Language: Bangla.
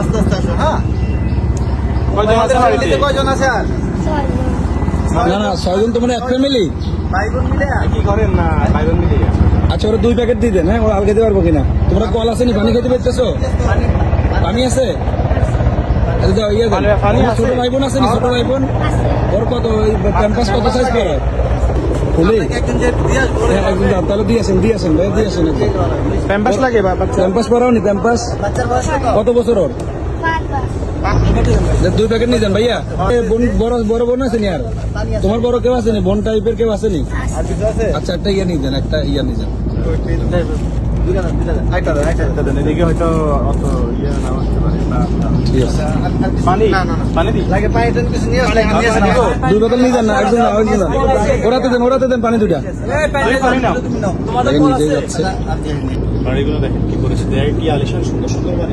আস্তে আস্তে আসো, হ্যাঁ? কয়জন আছে আর? না না 6 জন তো মানে এক ফ্যামিলি। ভাই বোন মিলে কি করেন না ভাই বোন মিলে? আচ্ছা ওরা 2 প্যাকেট দিয়ে দেন, হ্যাঁ ওরা আল খেতে পারবো কিনা? তোমরা কল আছে নি? পানি খেতে পেতেছো? পানি আছে? আচ্ছা দাও, ইয়ে দেন। পানি তোমার আছে? ছোট ভাই বোন আছে নি? ছোট ভাই বোন ওর কত প্যাম্পাস কত সাইজ করে? ফুলি একদিন যে দিয়ে আসবো, হ্যাঁ একদম দাও, তাহলে দিয়ে আসেন ভাই, দিয়ে আসেন একদম। প্যাম্পাস লাগে বাচ্চা? প্যাম্পাস পরাও নি? প্যাম্পাস বাচ্চার বয়স কত? কত বছর ওর? 2 প্যাকেট নিয়ে যান ভাইয়া। বোন বড় বোন আছে নি? আর তোমার বড় কেউ আছে নি? বোন টাইপের কেউ আছে নি? আর কিছু আছে? আচ্ছা একটা ইয়ে নিয়ে যান, একটা ইয়ে নিয়ে যান। দুইটা দেন। এদিকে হয়তো অত ইয়ে না আসতে পারে। ঠিক আছে। পানি না, না, না। পানি দিই লাগে পানি টানি কিছু নিয়ে আসলে নিয়ে আসেন। 2 বোতল নিয়ে যান না, একজন না, একজন না। ওরাতে দেন পানি 2টা। পানি নাও। নিজে যাচ্ছে। বাড়িগুলো দেখেন কি করেছে, কি আলিশান সুন্দর সুন্দর বাড়ি।